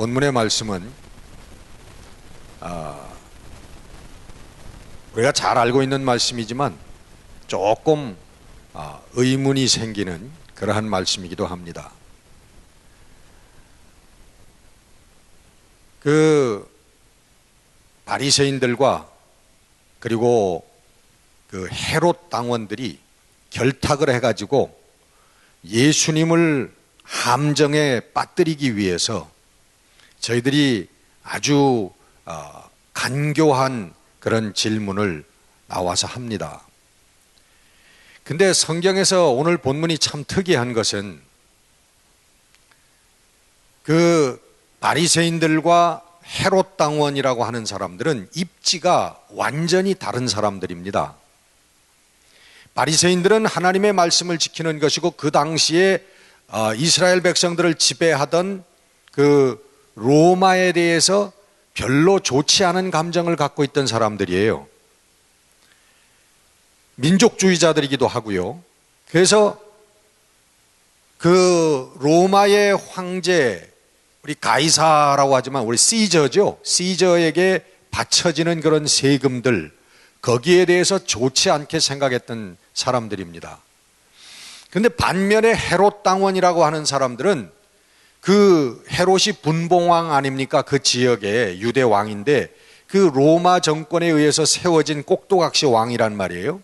본문의 말씀은 우리가 잘 알고 있는 말씀이지만 조금 의문이 생기는 그러한 말씀이기도 합니다. 그 바리새인들과 그리고 그 헤롯 당원들이 결탁을 해가지고 예수님을 함정에 빠뜨리기 위해서 저희들이 아주 간교한 그런 질문을 나와서 합니다. 근데 성경에서 오늘 본문이 참 특이한 것은 그 바리새인들과 헤롯 당원이라고 하는 사람들은 입지가 완전히 다른 사람들입니다. 바리새인들은 하나님의 말씀을 지키는 것이고 그 당시에 이스라엘 백성들을 지배하던 그 로마에 대해서 별로 좋지 않은 감정을 갖고 있던 사람들이에요. 민족주의자들이기도 하고요. 그래서 그 로마의 황제, 우리 가이사라고 하지만 우리 시저죠. 시저에게 바쳐지는 그런 세금들, 거기에 대해서 좋지 않게 생각했던 사람들입니다. 그런데 반면에 헤롯 당원이라고 하는 사람들은 그 헤롯이 분봉왕 아닙니까? 그 지역의 유대 왕인데 그 로마 정권에 의해서 세워진 꼭두각시 왕이란 말이에요.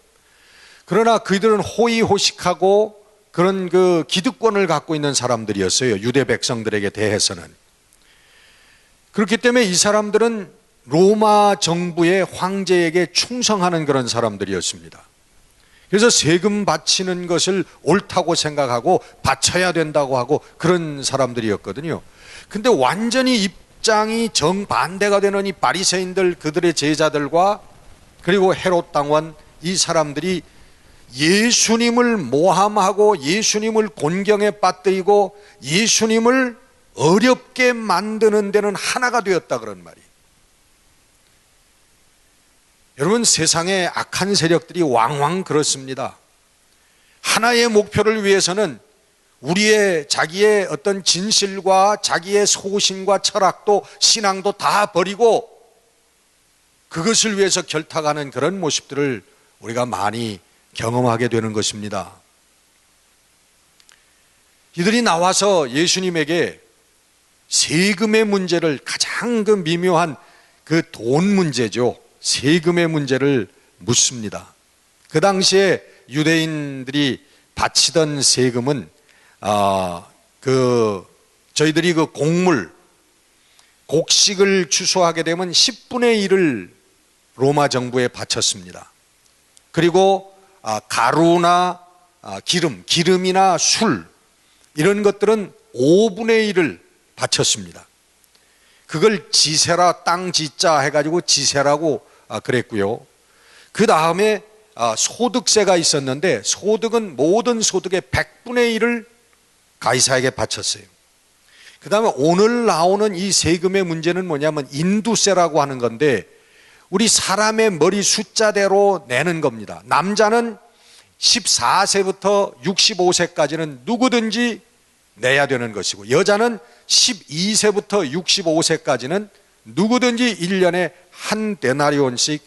그러나 그들은 호의호식하고 그런 그 기득권을 갖고 있는 사람들이었어요. 유대 백성들에게 대해서는. 그렇기 때문에 이 사람들은 로마 정부의 황제에게 충성하는 그런 사람들이었습니다. 그래서 세금 바치는 것을 옳다고 생각하고 바쳐야 된다고 하고 그런 사람들이었거든요. 근데 완전히 입장이 정반대가 되는 이 바리새인들, 그들의 제자들과 그리고 헤롯 당원, 이 사람들이 예수님을 모함하고 예수님을 곤경에 빠뜨리고 예수님을 어렵게 만드는 데는 하나가 되었다 그런 말이에요. 여러분, 세상에 악한 세력들이 왕왕 그렇습니다. 하나의 목표를 위해서는 우리의 자기의 어떤 진실과 자기의 소신과 철학도 신앙도 다 버리고 그것을 위해서 결탁하는 그런 모습들을 우리가 많이 경험하게 되는 것입니다. 이들이 나와서 예수님에게 세금의 문제를, 가장 그 미묘한 그 돈 문제죠. 세금의 문제를 묻습니다. 그 당시에 유대인들이 바치던 세금은 저희들이 그 곡물, 곡식을 추수하게 되면 10분의 1을 로마 정부에 바쳤습니다. 그리고 가루나 기름이나 술 이런 것들은 5분의 1을 바쳤습니다. 그걸 지세라, 땅 지자 해가지고 지세라고 그랬고요. 그 다음에 소득세가 있었는데 소득은 모든 소득의 100분의 1을 가이사에게 바쳤어요. 그 다음에 오늘 나오는 이 세금의 문제는 뭐냐면 인두세라고 하는 건데 우리 사람의 머리 숫자대로 내는 겁니다. 남자는 14세부터 65세까지는 누구든지 내야 되는 것이고 여자는 12세부터 65세까지는 누구든지 1년에 한 데나리온씩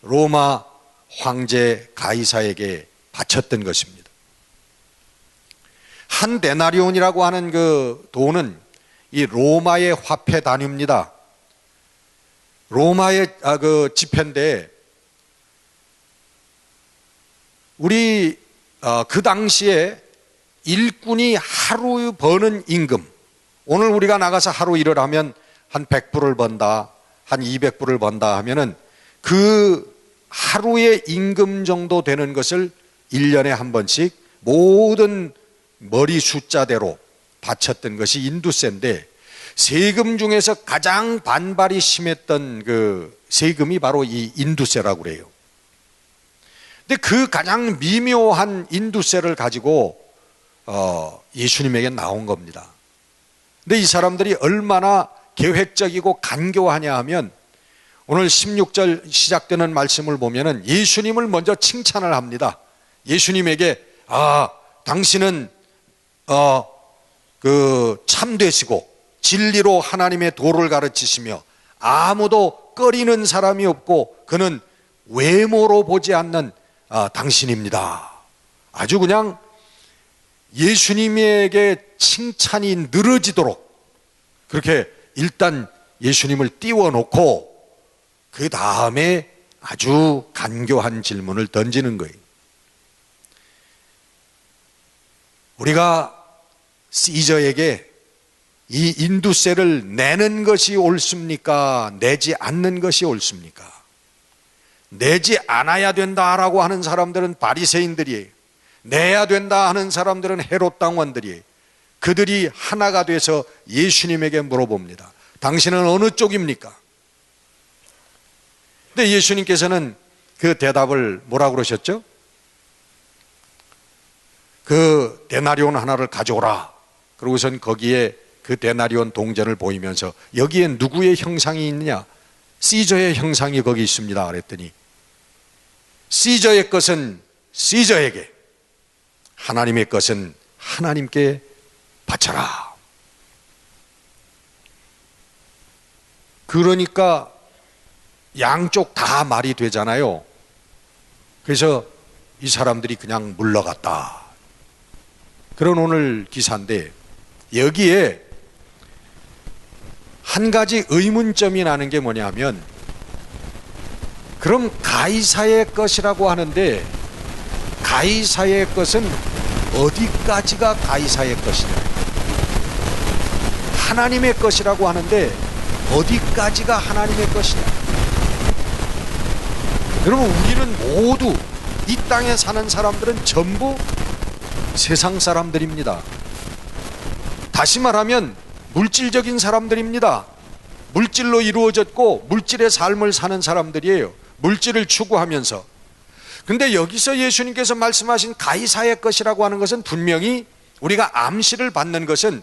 로마 황제 가이사에게 바쳤던 것입니다. 한 데나리온이라고 하는 그 돈은 이 로마의 화폐 단위입니다. 로마의 그 지폐인데 우리 그 당시에 일꾼이 하루 버는 임금, 오늘 우리가 나가서 하루 일을 하면 한 100불을 번다, 한 200불을 번다 하면은 그 하루의 임금 정도 되는 것을 1년에 한 번씩 모든 머리 숫자대로 바쳤던 것이 인두세인데, 세금 중에서 가장 반발이 심했던 그 세금이 바로 이 인두세라고 그래요. 근데 그 가장 미묘한 인두세를 가지고 예수님에게 나온 겁니다. 근데 이 사람들이 얼마나 계획적이고 간교하냐 하면, 오늘 16절 시작되는 말씀을 보면은 예수님을 먼저 칭찬을 합니다. 예수님에게 당신은 참되시고 진리로 하나님의 도를 가르치시며 아무도 꺼리는 사람이 없고 그는 외모로 보지 않는 당신입니다. 아주 그냥 예수님에게 칭찬이 늘어지도록 그렇게 일단 예수님을 띄워놓고 그 다음에 아주 간교한 질문을 던지는 거예요. 우리가 시저에게 이 인두세를 내는 것이 옳습니까? 내지 않는 것이 옳습니까? 내지 않아야 된다라고 하는 사람들은 바리새인들이에요. 내야 된다 하는 사람들은 헤롯 당원들이에요. 그들이 하나가 돼서 예수님에게 물어봅니다. 당신은 어느 쪽입니까? 근데 예수님께서는 그 대답을 뭐라고 그러셨죠? 그 데나리온 하나를 가져오라. 그러고선 거기에 그 데나리온 동전을 보이면서 여기에 누구의 형상이 있느냐? 시저의 형상이 거기 있습니다. 그랬더니 시저의 것은 시저에게, 하나님의 것은 하나님께 바쳐라. 그러니까 양쪽 다 말이 되잖아요. 그래서 이 사람들이 그냥 물러갔다. 그런 오늘 기사인데, 여기에 한 가지 의문점이 나는 게 뭐냐면, 그럼 가이사의 것이라고 하는데 가이사의 것은 어디까지가 가이사의 것이냐? 하나님의 것이라고 하는데 어디까지가 하나님의 것이냐? 여러분, 우리는 모두 이 땅에 사는 사람들은 전부 세상 사람들입니다. 다시 말하면 물질적인 사람들입니다. 물질로 이루어졌고 물질의 삶을 사는 사람들이에요. 물질을 추구하면서. 근데 여기서 예수님께서 말씀하신 가이사의 것이라고 하는 것은 분명히 우리가 암시를 받는 것은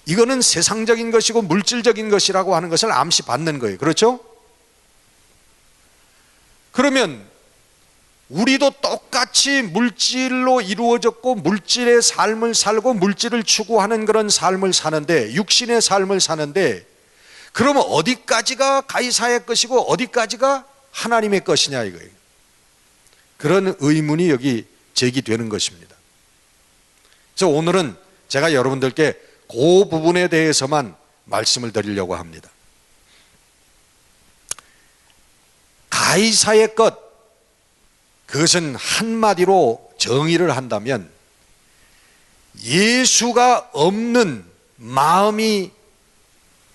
이거는 세상적인 것이고 물질적인 것이라고 하는 것을 암시 받는 거예요. 그렇죠? 그러면 우리도 똑같이 물질로 이루어졌고 물질의 삶을 살고 물질을 추구하는 그런 삶을 사는데, 육신의 삶을 사는데, 그러면 어디까지가 가이사의 것이고 어디까지가 하나님의 것이냐 이거예요. 그런 의문이 여기 제기되는 것입니다. 그래서 오늘은 제가 여러분들께 그 부분에 대해서만 말씀을 드리려고 합니다. 가이사의 것, 그것은 한마디로 정의를 한다면 예수가 없는 마음이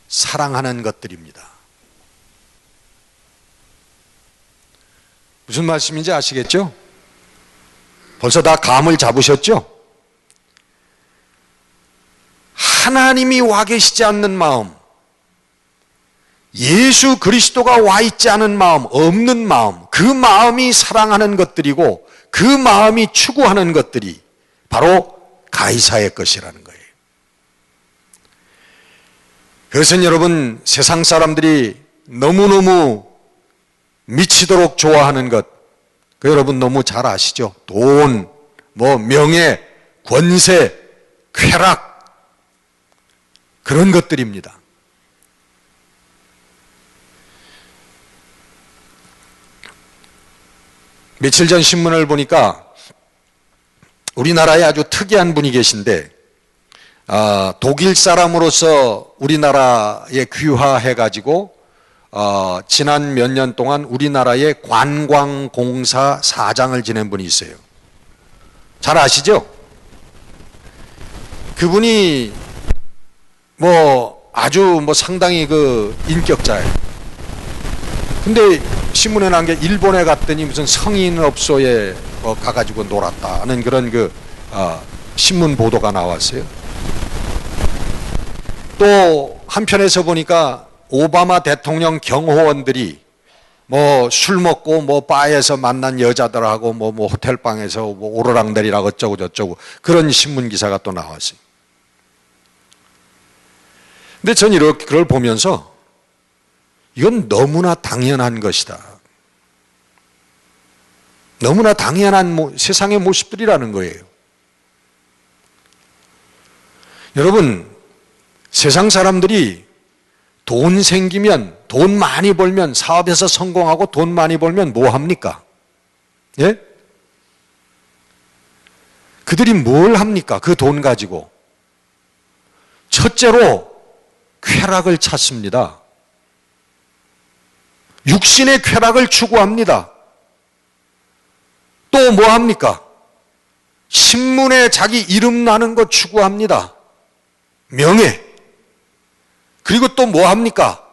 사랑하는 것들입니다. 무슨 말씀인지 아시겠죠? 벌써 다 감을 잡으셨죠? 하나님이 와 계시지 않는 마음, 예수 그리스도가 와 있지 않은 마음, 없는 마음, 그 마음이 사랑하는 것들이고 그 마음이 추구하는 것들이 바로 가이사의 것이라는 거예요. 그것은 여러분, 세상 사람들이 너무너무 미치도록 좋아하는 것, 그 여러분 너무 잘 아시죠? 돈, 명예, 권세, 쾌락, 그런 것들입니다. 며칠 전 신문을 보니까 우리나라에 아주 특이한 분이 계신데, 독일 사람으로서 우리나라에 귀화해가지고 지난 몇 년 동안 우리나라의 관광공사 사장을 지낸 분이 있어요. 잘 아시죠? 그분이 아주 상당히 인격자예요. 근데 신문에 난 게 일본에 갔더니 무슨 성인업소에 가가지고 놀았다는 그런 신문 보도가 나왔어요. 또 한편에서 보니까 오바마 대통령 경호원들이 뭐 술 먹고 뭐 바에서 만난 여자들하고 뭐 호텔방에서 뭐 오르락내리락 어쩌고 저쩌고 그런 신문 기사가 또 나왔어요. 근데 전 이렇게 그걸 보면서 이건 너무나 당연한 것이다. 너무나 당연한 세상의 모습들이라는 거예요. 여러분, 세상 사람들이 돈 생기면, 돈 많이 벌면, 사업에서 성공하고 돈 많이 벌면 뭐 합니까? 예? 그들이 뭘 합니까? 그 돈 가지고. 첫째로 쾌락을 찾습니다. 육신의 쾌락을 추구합니다. 또 뭐 합니까? 신문에 자기 이름 나는 것 추구합니다. 명예. 그리고 또 뭐 합니까?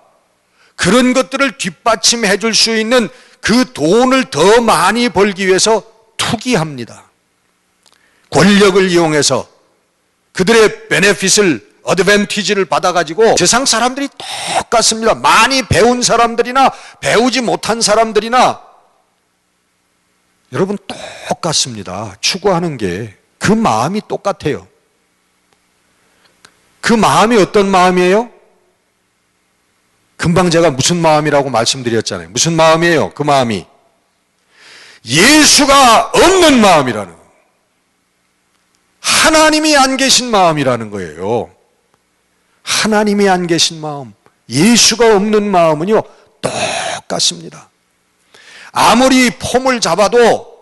그런 것들을 뒷받침해 줄 수 있는 그 돈을 더 많이 벌기 위해서 투기합니다. 권력을 이용해서 그들의 베네핏을, 어드밴티지를 받아가지고 세상 사람들이 똑같습니다. 많이 배운 사람들이나 배우지 못한 사람들이나 여러분 똑같습니다. 추구하는 게 그 마음이 똑같아요. 그 마음이 어떤 마음이에요? 금방 제가 무슨 마음이라고 말씀드렸잖아요. 무슨 마음이에요? 그 마음이 예수가 없는 마음이라는 거예요. 하나님이 안 계신 마음이라는 거예요. 하나님이 안 계신 마음, 예수가 없는 마음은요 똑같습니다. 아무리 폼을 잡아도,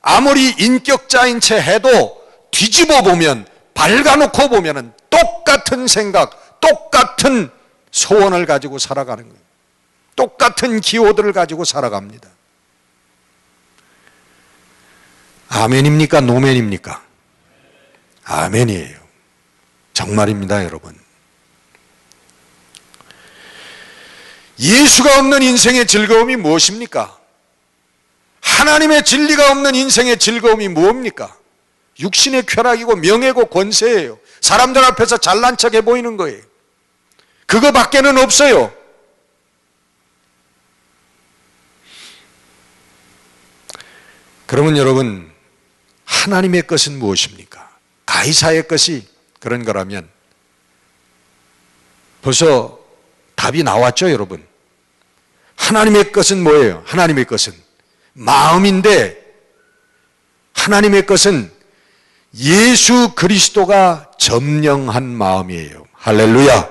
아무리 인격자인 채 해도 뒤집어 보면, 밝아놓고 보면 똑같은 생각, 똑같은 소원을 가지고 살아가는 거예요. 똑같은 기호들을 가지고 살아갑니다. 아멘입니까? 노멘입니까? 아멘이에요. 정말입니다, 여러분. 예수가 없는 인생의 즐거움이 무엇입니까? 하나님의 진리가 없는 인생의 즐거움이 무엇입니까? 육신의 쾌락이고 명예고 권세예요. 사람들 앞에서 잘난 척해 보이는 거예요. 그거밖에는 없어요. 그러면 여러분, 하나님의 것은 무엇입니까? 가이사의 것이 그런 거라면 벌써 답이 나왔죠, 여러분. 하나님의 것은 뭐예요? 하나님의 것은 마음인데, 하나님의 것은 예수 그리스도가 점령한 마음이에요. 할렐루야.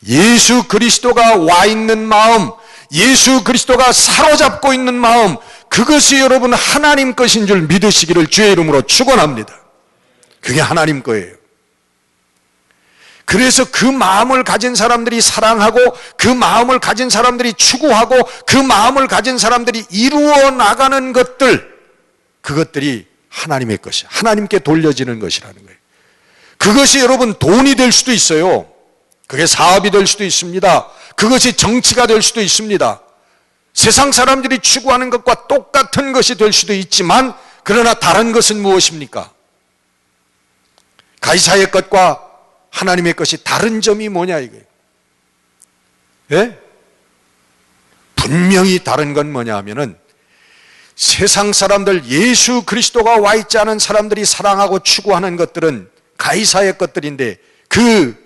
예수 그리스도가 와 있는 마음, 예수 그리스도가 사로잡고 있는 마음, 그것이 여러분 하나님 것인 줄 믿으시기를 주의 이름으로 축원합니다. 그게 하나님 거예요. 그래서 그 마음을 가진 사람들이 사랑하고, 그 마음을 가진 사람들이 추구하고, 그 마음을 가진 사람들이 이루어 나가는 것들, 그것들이 하나님의 것이, 하나님께 돌려지는 것이라는 거예요. 그것이 여러분 돈이 될 수도 있어요. 그게 사업이 될 수도 있습니다. 그것이 정치가 될 수도 있습니다. 세상 사람들이 추구하는 것과 똑같은 것이 될 수도 있지만, 그러나 다른 것은 무엇입니까? 가이사의 것과 하나님의 것이 다른 점이 뭐냐 이거예요. 예? 분명히 다른 건 뭐냐 하면은, 세상 사람들, 예수 그리스도가 와 있지 않은 사람들이 사랑하고 추구하는 것들은 가이사의 것들인데, 그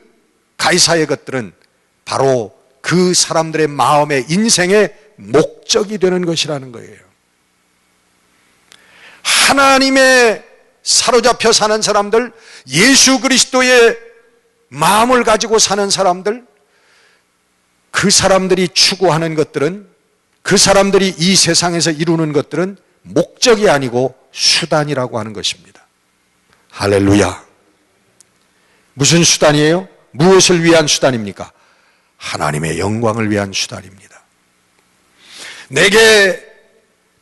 가이사의 것들은 바로 그 사람들의 마음의 인생의 목적이 되는 것이라는 거예요. 하나님의 사로잡혀 사는 사람들, 예수 그리스도의 마음을 가지고 사는 사람들, 그 사람들이 추구하는 것들은, 그 사람들이 이 세상에서 이루는 것들은 목적이 아니고 수단이라고 하는 것입니다. 할렐루야. 무슨 수단이에요? 무엇을 위한 수단입니까? 하나님의 영광을 위한 수단입니다. 내게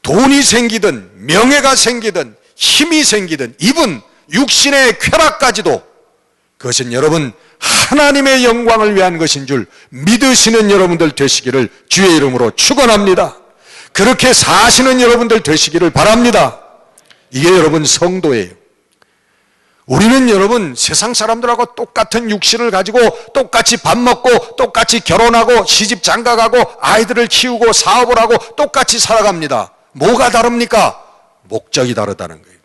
돈이 생기든 명예가 생기든 힘이 생기든, 이분 육신의 쾌락까지도 그것은 여러분 하나님의 영광을 위한 것인 줄 믿으시는 여러분들 되시기를 주의 이름으로 축원합니다. 그렇게 사시는 여러분들 되시기를 바랍니다. 이게 여러분 성도예요. 우리는 여러분 세상 사람들하고 똑같은 육신을 가지고 똑같이 밥 먹고 똑같이 결혼하고 시집 장가가고 아이들을 키우고 사업을 하고 똑같이 살아갑니다. 뭐가 다릅니까? 목적이 다르다는 거예요.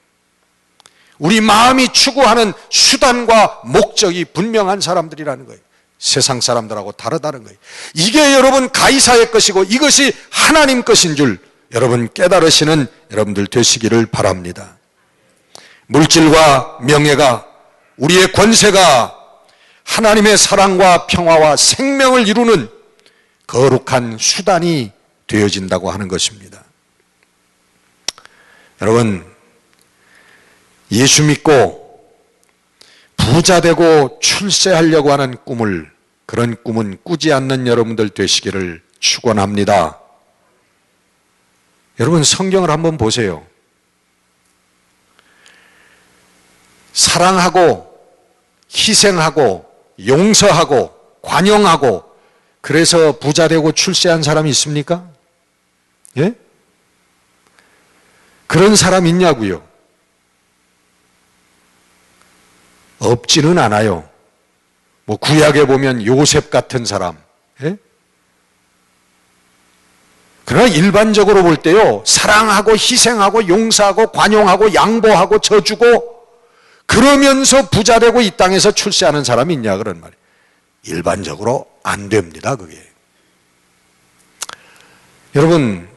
우리 마음이 추구하는 수단과 목적이 분명한 사람들이라는 거예요. 세상 사람들하고 다르다는 거예요. 이게 여러분 가이사의 것이고 이것이 하나님 것인 줄 여러분 깨달으시는 여러분들 되시기를 바랍니다. 물질과 명예가, 우리의 권세가 하나님의 사랑과 평화와 생명을 이루는 거룩한 수단이 되어진다고 하는 것입니다. 여러분, 예수 믿고 부자 되고 출세하려고 하는 꿈을, 그런 꿈은 꾸지 않는 여러분들 되시기를 축원합니다. 여러분 성경을 한번 보세요. 사랑하고 희생하고 용서하고 관용하고 그래서 부자 되고 출세한 사람이 있습니까? 예? 그런 사람 있냐고요? 없지는 않아요. 뭐 구약에 보면 요셉 같은 사람. 예? 그러나 일반적으로 볼 때요, 사랑하고 희생하고 용서하고 관용하고 양보하고 져주고 그러면서 부자 되고 이 땅에서 출세하는 사람이 있냐 그런 말이에요. 일반적으로 안 됩니다, 그게. 여러분,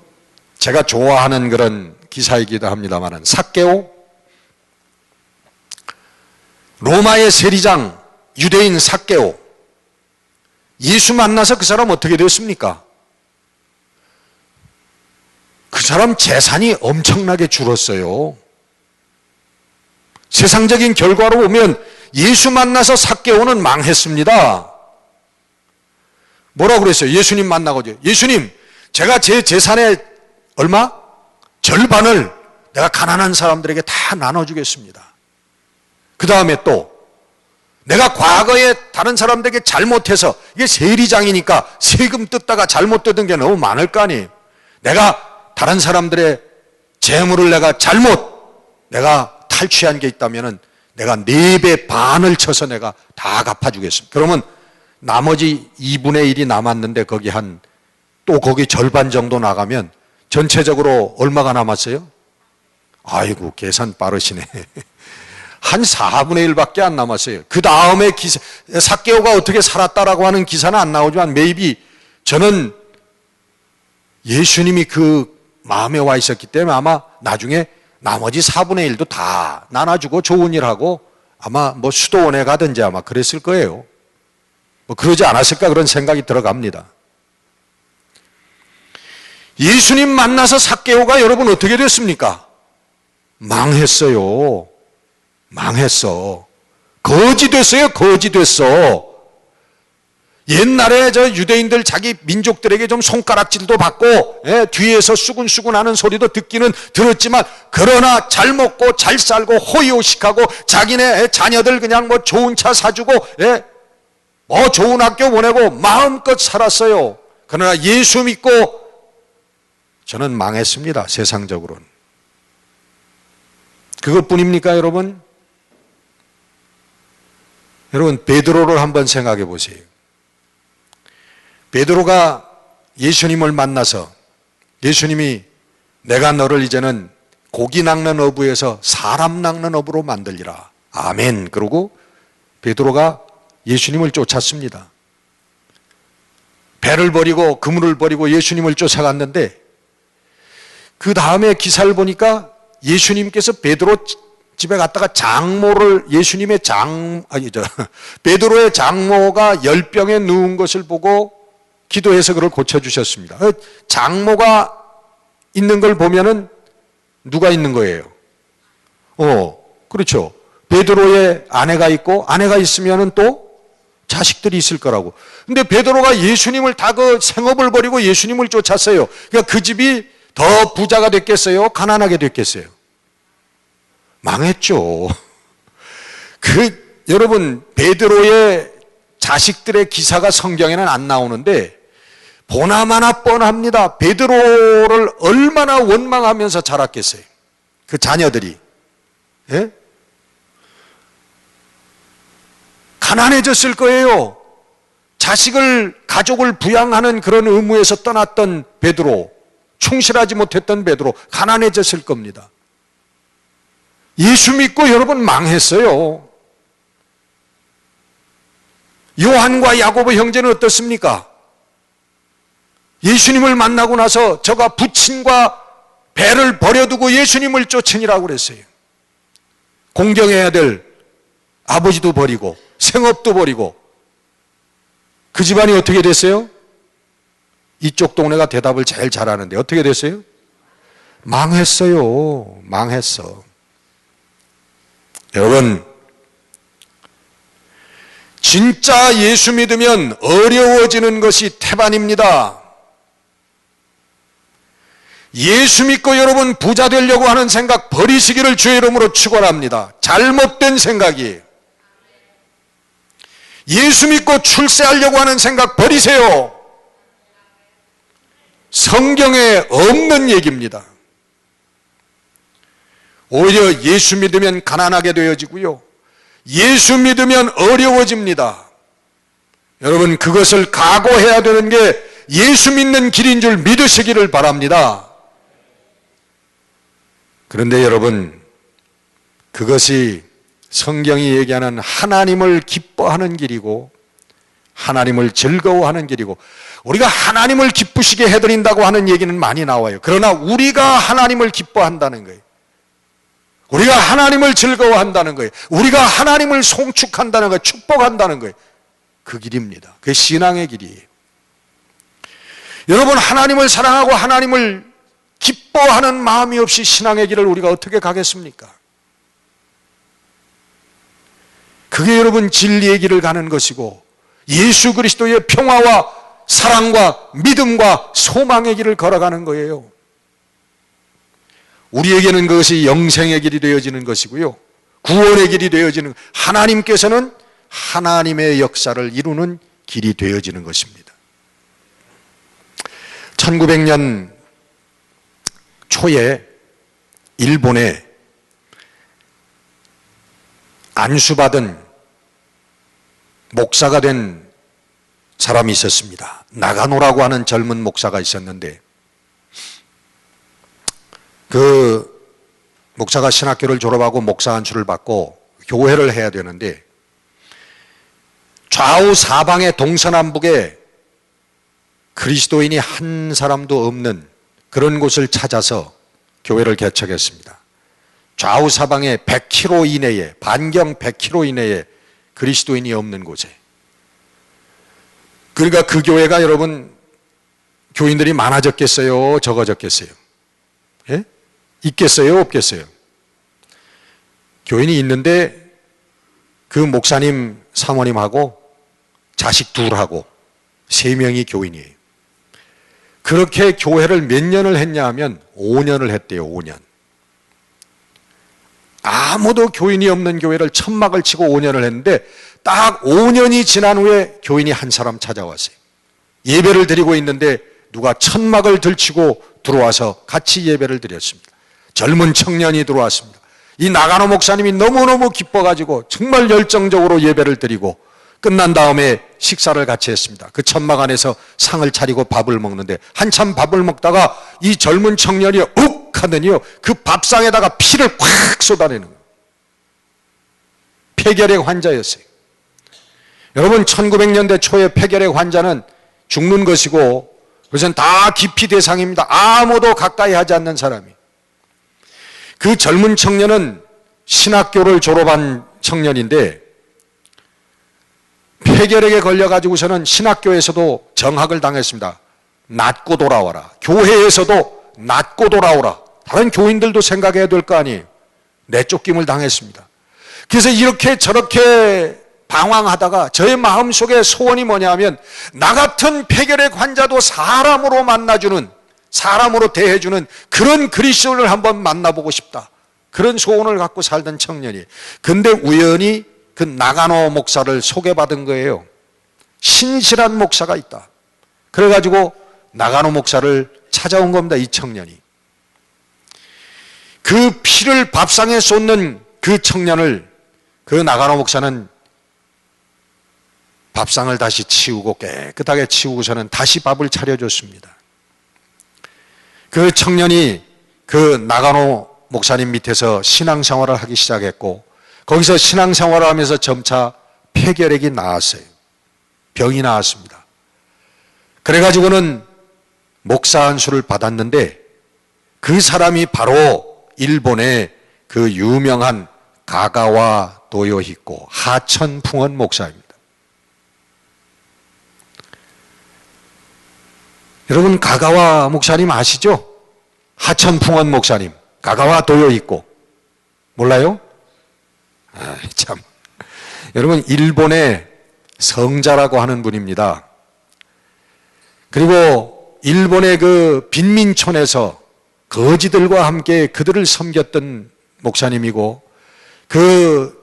제가 좋아하는 그런 기사이기도 합니다만 삭개오, 로마의 세리장 유대인 삭개오, 예수 만나서 그 사람 어떻게 됐습니까? 그 사람 재산이 엄청나게 줄었어요. 세상적인 결과로 보면 예수 만나서 삭개오는 망했습니다. 뭐라고 그랬어요? 예수님 만나고, 예수님, 제가 제 재산의 얼마? 절반을 내가 가난한 사람들에게 다 나눠주겠습니다. 그 다음에 또 내가 과거에 다른 사람들에게 잘못해서, 이게 세리장이니까 세금 뜯다가 잘못 뜯은 게 너무 많을 거 아니에요. 내가 다른 사람들의 재물을 내가 탈취한 게 있다면 내가 4배 반을 쳐서 내가 다 갚아주겠습니다. 그러면 나머지 2분의 1이 남았는데 거기 절반 정도 나가면 전체적으로 얼마가 남았어요? 아이고, 계산 빠르시네. 한 4분의 1밖에 안 남았어요. 그 다음에 삭개오가 어떻게 살았다라고 하는 기사는 안 나오지만 저는 예수님이 그 마음에 와 있었기 때문에 아마 나중에 나머지 4분의 1도 다 나눠주고 좋은 일하고 아마 뭐 수도원에 가든지 아마 그랬을 거예요. 뭐 그러지 않았을까 그런 생각이 들어갑니다. 예수님 만나서 삭개오가 여러분 어떻게 됐습니까? 망했어요. 망했어. 거지 됐어요. 거지 됐어. 옛날에 저 유대인들 자기 민족들에게 좀 손가락질도 받고 뒤에서 수군수군하는 소리도 듣기는 들었지만 그러나 잘 먹고 잘 살고 호의호식하고 자기네 자녀들 그냥 뭐 좋은 차 사주고 뭐 좋은 학교 보내고 마음껏 살았어요. 그러나 예수 믿고 저는 망했습니다. 세상적으로는. 그것뿐입니까 여러분? 여러분 베드로를 한번 생각해 보세요. 베드로가 예수님을 만나서 예수님이 내가 너를 이제는 고기 낚는 어부에서 사람 낚는 어부로 만들리라. 아멘. 그러고 베드로가 예수님을 쫓았습니다. 배를 버리고 그물을 버리고 예수님을 쫓아갔는데 그 다음에 기사를 보니까 예수님께서 베드로 집에 갔다가 베드로의 장모가 열병에 누운 것을 보고 기도해서 그걸 고쳐주셨습니다. 장모가 있는 걸 보면은 누가 있는 거예요? 그렇죠. 베드로의 아내가 있고 아내가 있으면은 또 자식들이 있을 거라고. 근데 베드로가 예수님을 다 그 생업을 버리고 예수님을 쫓았어요. 그러니까 그 집이 더 부자가 됐겠어요? 가난하게 됐겠어요? 망했죠. 그 여러분, 베드로의 자식들의 기사가 성경에는 안 나오는데 보나마나 뻔합니다. 베드로를 얼마나 원망하면서 자랐겠어요. 그 자녀들이. 예? 가난해졌을 거예요. 가족을 부양하는 그런 의무에서 떠났던 베드로, 충실하지 못했던 베드로, 가난해졌을 겁니다. 예수 믿고 여러분 망했어요. 요한과 야고보 형제는 어떻습니까? 예수님을 만나고 나서 저가 부친과 배를 버려두고 예수님을 쫓으니라고 그랬어요. 공경해야 될 아버지도 버리고 생업도 버리고. 그 집안이 어떻게 됐어요? 이쪽 동네가 대답을 제일 잘하는데 어떻게 됐어요? 망했어요. 망했어. 여러분, 진짜 예수 믿으면 어려워지는 것이 태반입니다. 예수 믿고 여러분 부자 되려고 하는 생각 버리시기를 주의 이름으로 축원합니다. 잘못된 생각이에요. 예수 믿고 출세하려고 하는 생각 버리세요. 성경에 없는 얘기입니다. 오히려 예수 믿으면 가난하게 되어지고요. 예수 믿으면 어려워집니다. 여러분, 그것을 각오해야 되는 게 예수 믿는 길인 줄 믿으시기를 바랍니다. 그런데 여러분, 그것이 성경이 얘기하는 하나님을 기뻐하는 길이고 하나님을 즐거워하는 길이고, 우리가 하나님을 기쁘시게 해드린다고 하는 얘기는 많이 나와요. 그러나 우리가 하나님을 기뻐한다는 거예요. 우리가 하나님을 즐거워한다는 거예요. 우리가 하나님을 송축한다는 거예요. 축복한다는 거예요. 그 길입니다. 그게 신앙의 길이에요. 여러분, 하나님을 사랑하고 하나님을 기뻐하는 마음이 없이 신앙의 길을 우리가 어떻게 가겠습니까? 그게 여러분 진리의 길을 가는 것이고 예수 그리스도의 평화와 사랑과 믿음과 소망의 길을 걸어가는 거예요. 우리에게는 그것이 영생의 길이 되어지는 것이고요, 구원의 길이 되어지는, 하나님께서는 하나님의 역사를 이루는 길이 되어지는 것입니다. 1900년 초에 일본에 안수받은 목사가 된 사람이 있었습니다. 나가노라고 하는 젊은 목사가 있었는데, 그 목사가 신학교를 졸업하고 목사 안수를 받고 교회를 해야 되는데, 좌우 사방에 동서남북에 그리스도인이 한 사람도 없는 그런 곳을 찾아서 교회를 개척했습니다. 좌우 사방에 100km 이내에, 반경 100km 이내에 그리스도인이 없는 곳에. 그러니까 그 교회가 여러분, 교인들이 많아졌겠어요? 적어졌겠어요? 예? 있겠어요? 없겠어요? 교인이 있는데 그 목사님 사모님하고 자식 둘하고 3명이 교인이에요. 그렇게 교회를 몇 년을 했냐 하면 5년을 했대요. 5년. 아무도 교인이 없는 교회를 천막을 치고 5년을 했는데 딱 5년이 지난 후에 교인이 한 사람 찾아왔어요. 예배를 드리고 있는데 누가 천막을 들치고 들어와서 같이 예배를 드렸습니다. 젊은 청년이 들어왔습니다. 이 나가노 목사님이 너무너무 기뻐가지고 정말 열정적으로 예배를 드리고 끝난 다음에 식사를 같이 했습니다. 그 천막 안에서 상을 차리고 밥을 먹는데 한참 밥을 먹다가 이 젊은 청년이 욱 하더니요, 그 밥상에다가 피를 콱 쏟아내는 거예요. 폐결핵 환자였어요. 여러분, 1900년대 초에 폐결핵 환자는 죽는 것이고 그것은 다 기피 대상입니다. 아무도 가까이 하지 않는 사람이. 그 젊은 청년은 신학교를 졸업한 청년인데 폐결핵에 걸려가지고서는 신학교에서도 정학을 당했습니다. 낫고 돌아와라. 교회에서도 낫고 돌아오라. 다른 교인들도 생각해야 될 거 아니에요. 내쫓김을 당했습니다. 그래서 이렇게 저렇게 방황하다가 저의 마음속에 소원이 뭐냐면, 나 같은 폐결핵 환자도 사람으로 만나주는, 사람으로 대해주는 그런 그리스도를 한번 만나보고 싶다. 그런 소원을 갖고 살던 청년이. 근데 우연히 그 나가노 목사를 소개받은 거예요. 신실한 목사가 있다. 그래가지고 나가노 목사를 찾아온 겁니다. 이 청년이. 그 피를 밥상에 쏟는 그 청년을 그 나가노 목사는 밥상을 다시 치우고 깨끗하게 치우고서는 다시 밥을 차려줬습니다. 그 청년이 그 나가노 목사님 밑에서 신앙생활을 하기 시작했고 거기서 신앙생활을 하면서 점차 폐결핵이 나았어요. 병이 나았습니다. 그래가지고는 목사 안수를 받았는데 그 사람이 바로 일본의 그 유명한 가가와 도요히코 하천풍원 목사입니다. 여러분 가가와 목사님 아시죠? 하천풍원 목사님, 가가와 도요히코 몰라요? 참, 여러분 일본의 성자라고 하는 분입니다. 그리고 일본의 그 빈민촌에서 거지들과 함께 그들을 섬겼던 목사님이고 그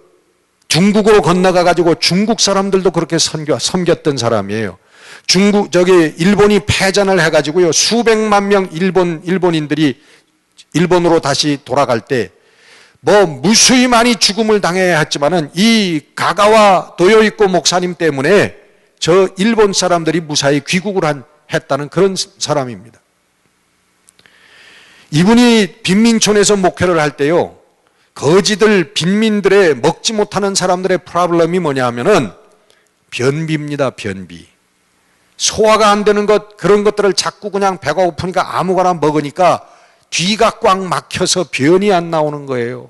중국으로 건너가 가지고 중국 사람들도 그렇게 섬겼던 사람이에요. 일본이 패전을 해가지고요 수백만 명 일본인들이 일본으로 다시 돌아갈 때 무수히 많이 죽음을 당해야 했지만은 이 가가와 도요히코 목사님 때문에 저 일본 사람들이 무사히 귀국을 했다는 그런 사람입니다. 이분이 빈민촌에서 목회를 할 때요 거지들 빈민들의 먹지 못하는 사람들의 프로블럼이 뭐냐 하면은 변비입니다. 변비. 소화가 안 되는 그런 것들을 자꾸 그냥 배가 고프니까 아무거나 먹으니까 뒤가 꽉 막혀서 변이 안 나오는 거예요.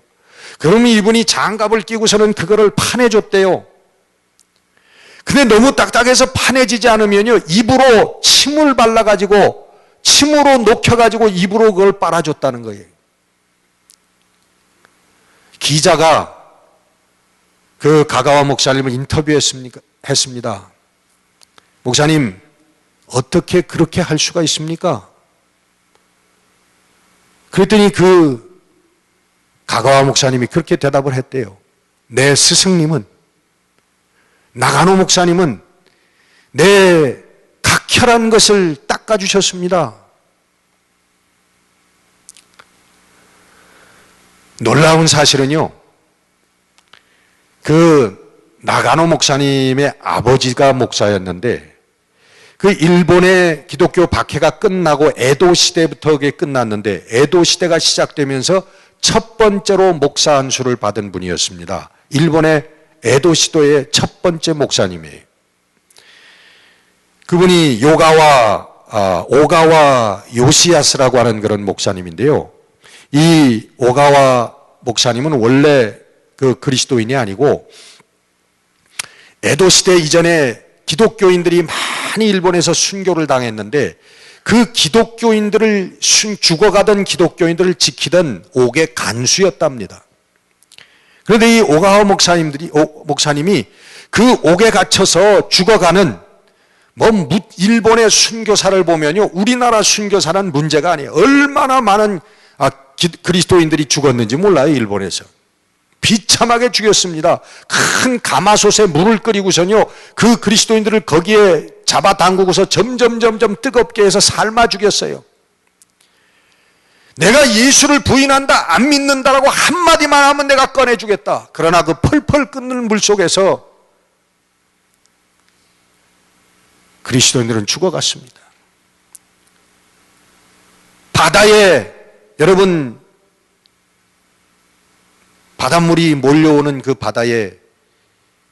그러면 이분이 장갑을 끼고서는 그거를 파내줬대요. 근데 너무 딱딱해서 파내지지 않으면요 입으로 침을 발라가지고 침으로 녹여가지고 입으로 그걸 빨아줬다는 거예요. 기자가 그 가가와 목사님을 인터뷰했습니다. 목사님, 어떻게 그렇게 할 수가 있습니까? 그랬더니 그 가가와 목사님이 그렇게 대답을 했대요. 내 스승님은, 나가노 목사님은 내 각혈한 것을 닦아주셨습니다. 놀라운 사실은요, 그 나가노 목사님의 아버지가 목사였는데 그 일본의 기독교 박해가 끝나고 에도 시대부터 그게 끝났는데 에도 시대가 시작되면서 첫 번째로 목사 안수를 받은 분이었습니다. 일본의 에도 시도의 첫 번째 목사님이에요. 그분이 오가와 요시야스라고 하는 그런 목사님인데요. 이 오가와 목사님은 원래 그 그리스도인이 아니고 에도 시대 이전에 기독교인들이 많이 일본에서 순교를 당했는데 그 기독교인들을 죽어가던 기독교인들을 지키던 옥의 간수였답니다. 그런데 이 오가와 목사님이 그 옥에 갇혀서 죽어가는 일본의 순교사를 보면요 우리나라 순교사는 문제가 아니에요. 얼마나 많은 그리스도인들이 죽었는지 몰라요. 일본에서 비참하게 죽였습니다. 큰 가마솥에 물을 끓이고서요 그 그리스도인들을 거기에 잡아당기고서 점점 뜨겁게 해서 삶아 죽였어요. 내가 예수를 부인한다, 안 믿는다라고 한마디만 하면 내가 꺼내주겠다. 그러나 그 펄펄 끓는 물 속에서 그리스도인들은 죽어갔습니다. 바다에 여러분 바닷물이 몰려오는 그 바다에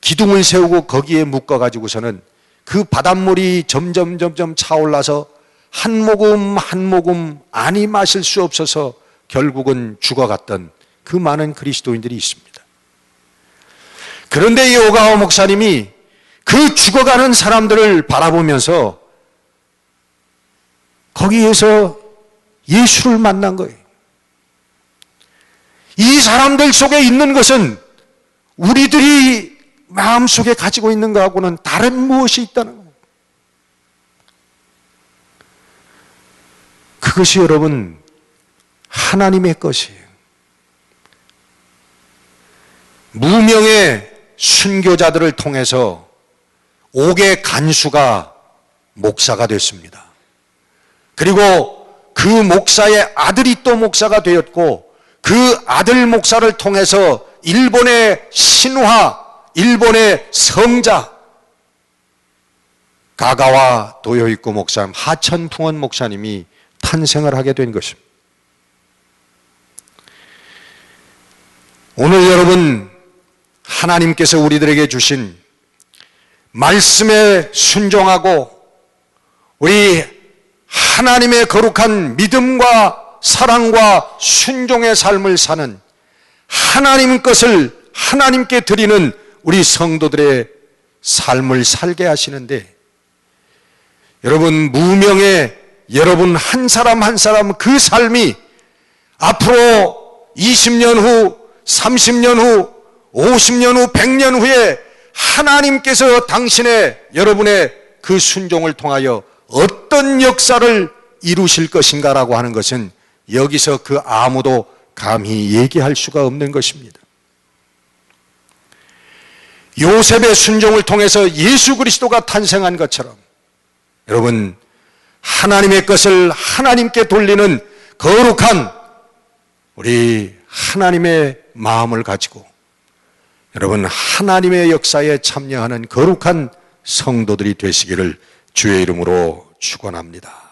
기둥을 세우고 거기에 묶어가지고서는 그 바닷물이 점점 차올라서 한 모금 안이 마실 수 없어서 결국은 죽어갔던 그 많은 그리스도인들이 있습니다. 그런데 이 오가와 목사님이 그 죽어가는 사람들을 바라보면서 거기에서 예수를 만난 거예요. 이 사람들 속에 있는 것은 우리들이 마음속에 가지고 있는 것하고는 다른 무엇이 있다는 겁니다. 그것이 여러분 하나님의 것이에요. 무명의 순교자들을 통해서 옥의 간수가 목사가 됐습니다. 그리고 그 목사의 아들이 또 목사가 되었고, 그 아들 목사를 통해서 일본의 신화, 일본의 성자 가가와 도요이코 목사님, 하천풍원 목사님이 탄생을 하게 된 것입니다. 오늘 여러분, 하나님께서 우리들에게 주신 말씀에 순종하고 우리 하나님의 거룩한 믿음과 사랑과 순종의 삶을 사는, 하나님 것을 하나님께 드리는 우리 성도들의 삶을 살게 하시는데, 여러분, 무명의 여러분 한 사람 한 사람 그 삶이 앞으로 20년 후, 30년 후, 50년 후, 100년 후에 하나님께서 당신의, 여러분의 그 순종을 통하여 어떤 역사를 이루실 것인가라고 하는 것은 여기서 그 아무도 감히 얘기할 수가 없는 것입니다. 요셉의 순종을 통해서 예수 그리스도가 탄생한 것처럼, 여러분, 하나님의 것을 하나님께 돌리는 거룩한 우리 하나님의 마음을 가지고 여러분, 하나님의 역사에 참여하는 거룩한 성도들이 되시기를 주의 이름으로 축원합니다.